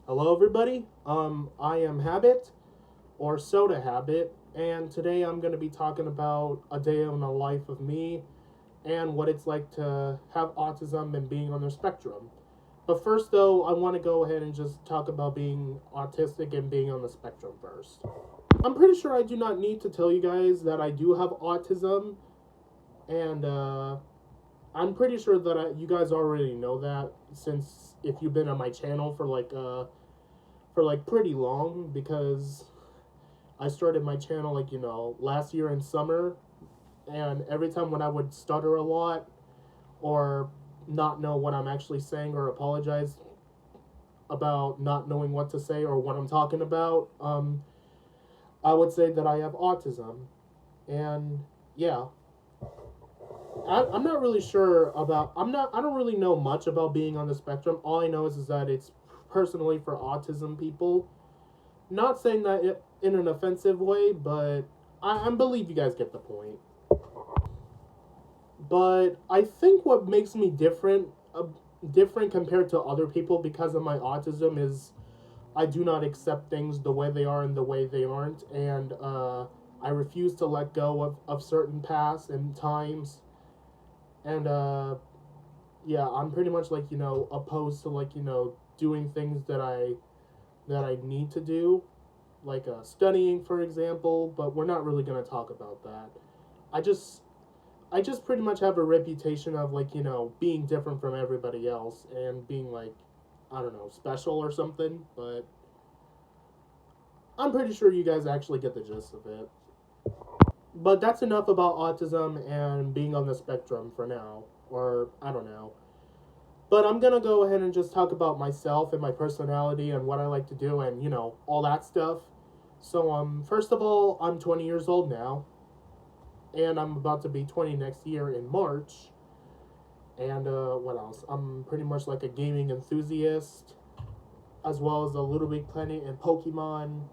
Hello, everybody. I am Habit or Soda Habit, and today I'm going to be talking about a day in the life of me and what it's like to have autism and being on the spectrum. But first, though, I want to go ahead and just talk about being autistic and being on the spectrum first. I'm pretty sure I do not need to tell you guys that I do have autism, and I'm pretty sure that you guys already know that since if you've been on my channel for like pretty long because I started my channel like last year in summer, and every time when I would stutter a lot or not know what I'm actually saying or apologize about not knowing what to say or what I'm talking about, I would say that I have autism, and yeah, I'm not really sure about. I don't really know much about being on the spectrum. All I know is that it's personally for autism people. Not saying that in an offensive way, but I believe you guys get the point. But I think what makes me different compared to other people because of my autism is I do not accept things the way they are and the way they aren't, and I refuse to let go of certain paths and times, and yeah, I'm pretty much like opposed to like doing things that I need to do, like studying, for example. But we're not really gonna talk about that. I just I just pretty much have a reputation of like being different from everybody else and being like I don't know special or something. But I'm pretty sure you guys actually get the gist of it. But that's enough about autism and being on the spectrum for now, or I don't know. But I'm gonna go ahead and just talk about myself and my personality and what I like to do and all that stuff. So first of all, I'm 20 years old now, and I'm about to be 20 next year in March. And what else? I'm pretty much like a gaming enthusiast, as well as a Little Big Planet and Pokemon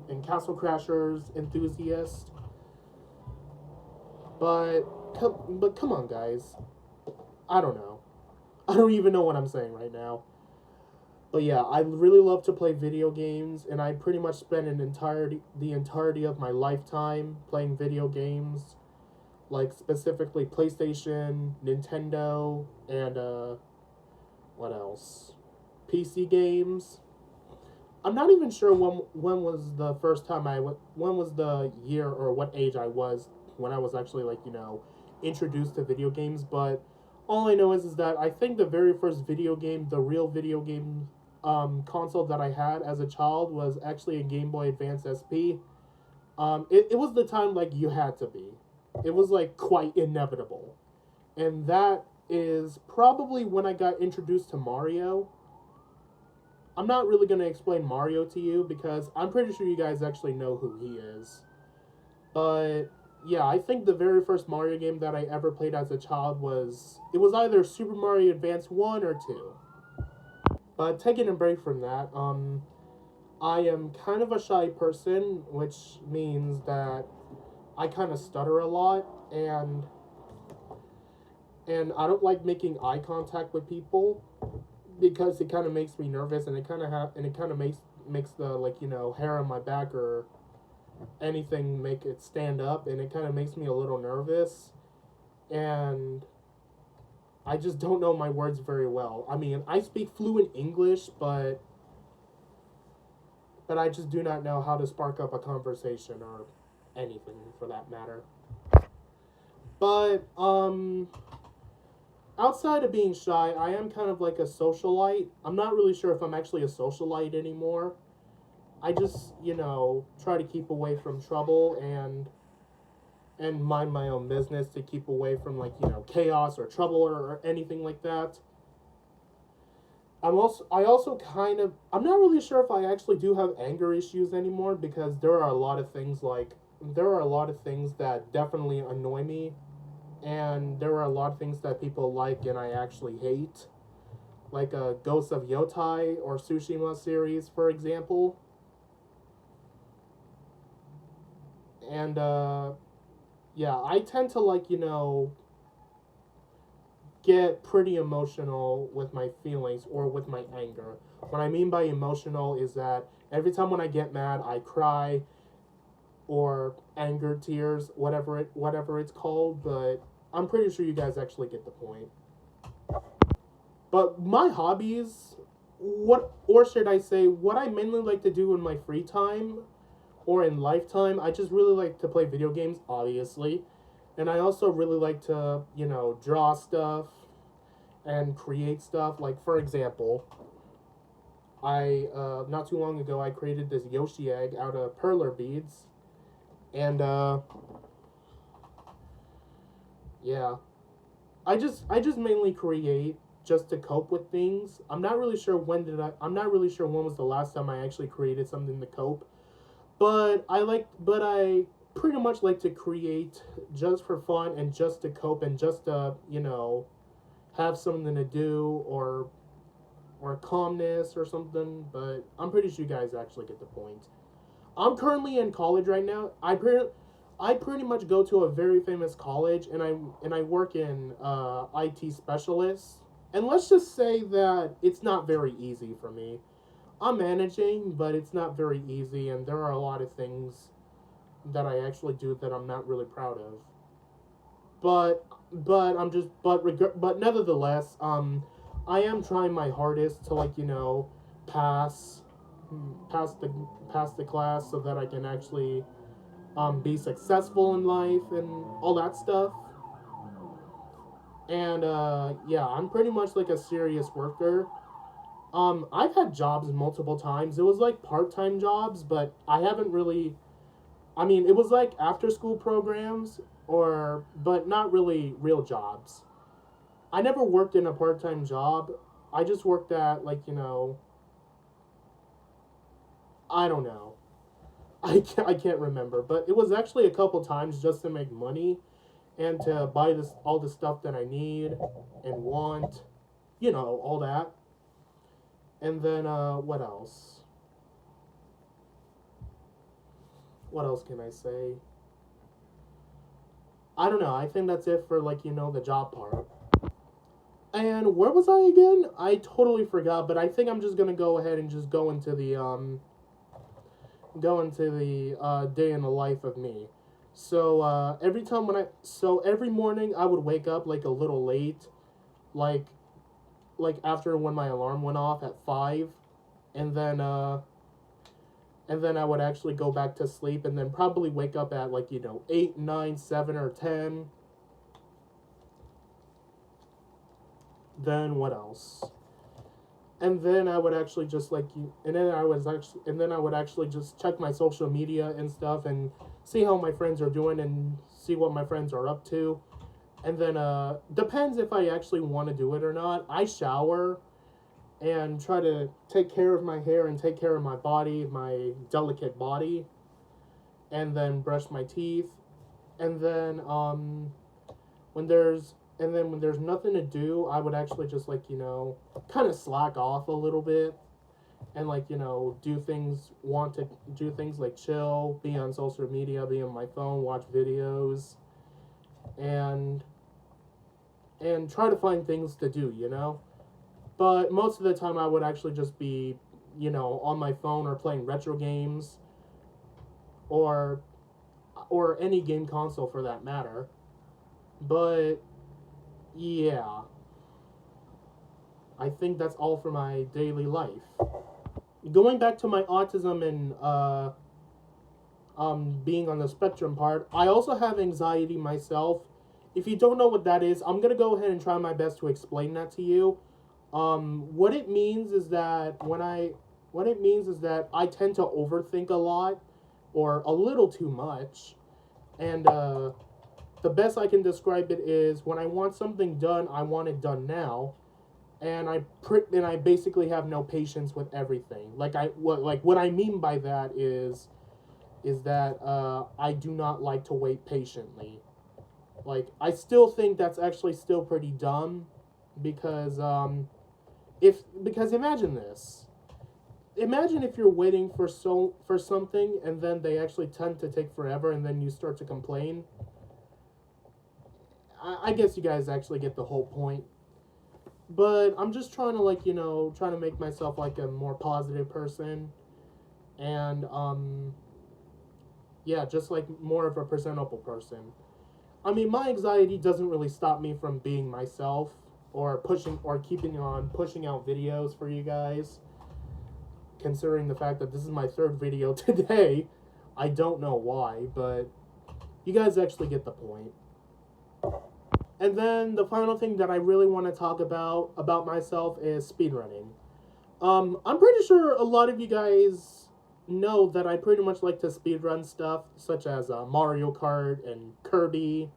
and Castle Crashers enthusiast. But but come on, guys. I don't know. I don't even know what I'm saying right now. But yeah, I really love to play video games, and I pretty much spend the entirety of my lifetime playing video games, like specifically PlayStation, Nintendo, and what else? PC games. I'm not even sure when was the first time when was the year or what age I was when I was actually like introduced to video games. But all I know is that I think the very first video game, the real video game console that I had as a child was actually a Game Boy Advance SP. It was the time like you had to be. It was like quite inevitable, and that is probably when I got introduced to Mario. I'm not really going to explain Mario to you because I'm pretty sure you guys actually know who he is. But yeah, I think the very first Mario game that I ever played as a child was either Super Mario Advance 1 or 2. But taking a break from that, I am kind of a shy person, which means that I kind of stutter a lot and I don't like making eye contact with people because it kind of makes me nervous and it kind of makes the like hair on my back or anything make it stand up, and it kind of makes me a little nervous, and I just don't know my words very well. I mean, I speak fluent English, but I just do not know how to spark up a conversation or anything for that matter. But outside of being shy, I am kind of like a socialite. I'm not really sure if I'm actually a socialite anymore. I just, try to keep away from trouble and mind my own business to keep away from like, chaos or trouble or anything like that. I also kind of I'm not really sure if I actually do have anger issues anymore because there are a lot of things that definitely annoy me, and there are a lot of things that people like and I actually hate, like a Ghost of Yotai or Tsushima series, for example. And yeah, I tend to like get pretty emotional with my feelings or with my anger. What I mean by emotional is that every time when I get mad, I cry or anger tears, whatever it's called, but I'm pretty sure you guys actually get the point. But my hobbies, what or should I say, what I mainly like to do in my free time or in lifetime, I just really like to play video games, obviously. And I also really like to, draw stuff and create stuff. Like, for example, not too long ago, I created this Yoshi egg out of perler beads. And, yeah. I just mainly create just to cope with things. I'm not really sure when was the last time I actually created something to cope. But I pretty much like to create just for fun and just to cope and just to, have something to do or calmness or something, but I'm pretty sure you guys actually get the point. I'm currently in college right now. I pretty much go to a very famous college, and I work in IT specialist. And let's just say that it's not very easy for me. I'm managing, but it's not very easy, and there are a lot of things that I actually do that I'm not really proud of. But but nevertheless, I am trying my hardest to, like, pass pass the pass the class so that I can actually be successful in life and all that stuff. And yeah, I'm pretty much like a serious worker. I've had jobs multiple times. It was like part-time jobs, but I haven't really. I mean, it was like after-school programs, but not really real jobs. I never worked in a part-time job. I just worked at, like, I don't know. I can't remember, but it was actually a couple times just to make money and to buy this all the stuff that I need and want, all that. And then what else? What else can I say? I don't know. I think that's it for, like, the job part. And where was I again? I totally forgot, but I think I'm just gonna go ahead and just go into the day in the life of me. So every morning I would wake up like a little late, like after when my alarm went off at 5, and then I would actually go back to sleep and then probably wake up at, like, 8, 9, 7, or 10. Then what else? And then I would actually just, like, and then I would actually just check my social media and stuff and see how my friends are doing and see what my friends are up to. And then depends if I actually want to do it or not. I shower and try to take care of my hair and take care of my body, my delicate body, and then brush my teeth. And then when there's when there's nothing to do, I would actually just, like, kind of slack off a little bit and, like, want to do things like chill, be on social media, be on my phone, watch videos, and try to find things to do. But most of the time I would actually just be, on my phone or playing retro games or any game console for that matter. But yeah, I think that's all for my daily life. Going back to my autism and being on the spectrum part, I also have anxiety myself. If you don't know what that is, I'm gonna go ahead and try my best to explain that to you. What it means is that I tend to overthink a lot or a little too much, and the best I can describe it is when I want something done, I want it done now, and I basically have no patience with everything. What I mean by that is that I do not like to wait patiently. Like, I still think that's actually still pretty dumb, because imagine this. Imagine if you're waiting for something and then they actually tend to take forever and then you start to complain. I guess you guys actually get the whole point. but I'm just trying to like, trying to make myself like a more positive person, and yeah, just like more of a presentable person. I mean, my anxiety doesn't really stop me from being myself or pushing or keeping on pushing out videos for you guys. Considering the fact that this is my third video today, I don't know why, but you guys actually get the point. And then the final thing that I really want to talk about myself is speedrunning. I'm pretty sure a lot of you guys know that I pretty much like to speedrun stuff such as Mario Kart and Kirby.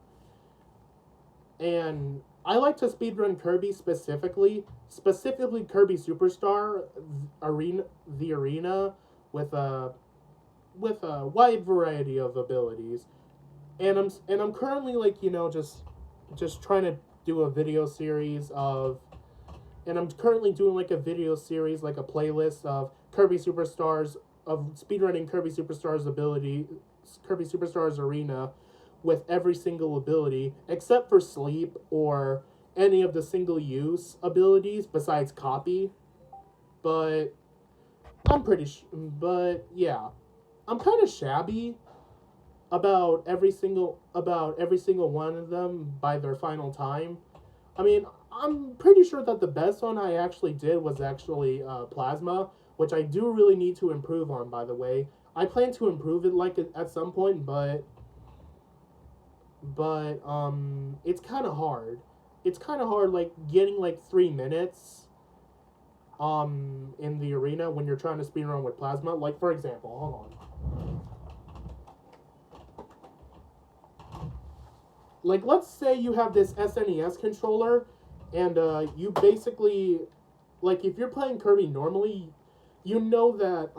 And I like to speedrun Kirby specifically Kirby Superstar Arena, the arena with a wide variety of abilities. And I'm currently like, just trying to do a video series of and I'm currently doing like a video series, like a playlist of Kirby Superstars of speedrunning Kirby Superstars Arena with every single ability except for sleep or any of the single use abilities besides copy. But but yeah, I'm kind of shabby about every single one of them by their final time. I mean, I'm pretty sure that the best one I actually did was actually Plasma, which I do really need to improve on, by the way. I plan to improve it like at some point, but it's kind of hard. It's kind of hard, like getting like 3 minutes in the arena when you're trying to speedrun with Plasma. Like for example, hold on. Like let's say you have this SNES controller and you basically like if you're playing Kirby normally, you know that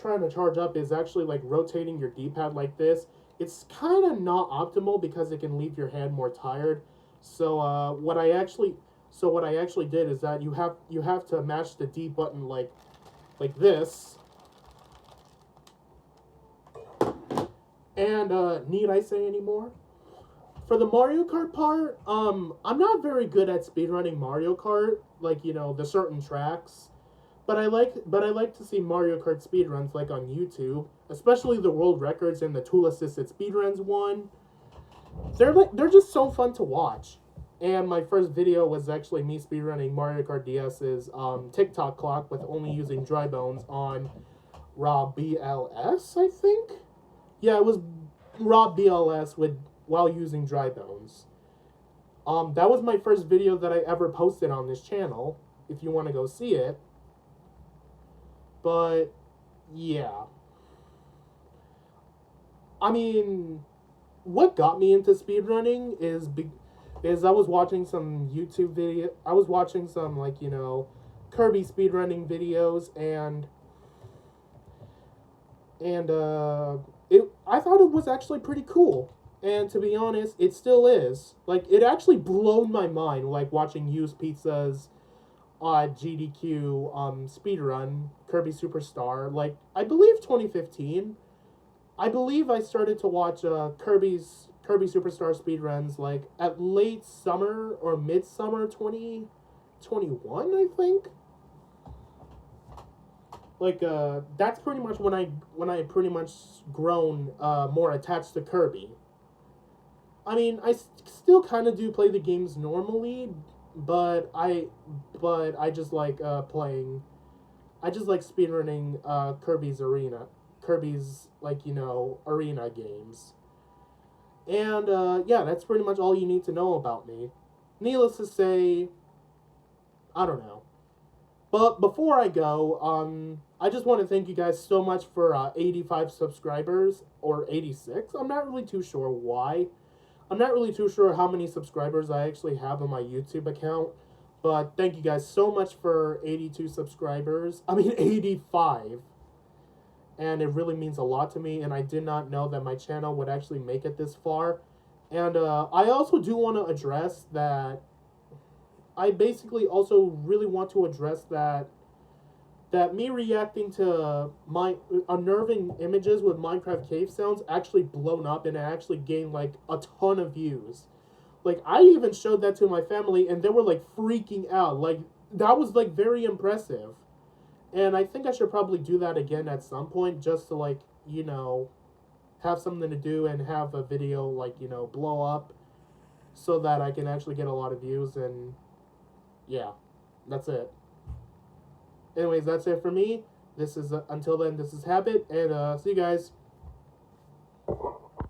trying to charge up is actually like rotating your D-pad like this. It's kind of not optimal because it can leave your hand more tired. So what I actually did is that you have to match the D button like this. And need I say any more? For the Mario Kart part, I'm not very good at speedrunning Mario Kart, like the certain tracks. But I like to see Mario Kart speedruns like on YouTube, especially the world records and the tool assisted speedruns one. They're just so fun to watch. And my first video was actually me speedrunning Mario Kart DS's TikTok clock with only using dry bones on Raw BLS, I think. Yeah, it was Raw BLS with while using dry bones. That was my first video that I ever posted on this channel. If you want to go see it, but yeah, I mean, what got me into speedrunning is I was watching some YouTube video. I was watching some like Kirby speedrunning videos and I thought it was actually pretty cool. And to be honest, it still is. Like it actually blown my mind like watching Used Pizza's GDQ speedrun Kirby Superstar. Like I believe 2015. I believe I started to watch Kirby Superstar speedruns like at late summer or midsummer 2021, I think. Like that's pretty much when I pretty much grown more attached to Kirby. I mean, still kind of do play the games normally, but I just like playing. I just like speedrunning Kirby's like arena games. And yeah, that's pretty much all you need to know about me. Needless to say, I don't know. But before I go, I just want to thank you guys so much for 85 subscribers or 86. I'm not really too sure why. I'm not really too sure how many subscribers I actually have on my YouTube account, but thank you guys so much for 82 subscribers. I mean 85. And it really means a lot to me, and I did not know that my channel would actually make it this far. And I also do want to address that I basically also really want to address that me reacting to my unnerving images with Minecraft cave sounds actually blown up and it actually gained like a ton of views, Like, I even showed that to my family, and they were like freaking out. Like, that was like very impressive. And I think I should probably do that again at some point, just to like, have something to do and have a video like, blow up, so that I can actually get a lot of views. And yeah, that's it. Anyways, that's it for me. This is Until then, this is Habit, and see you guys.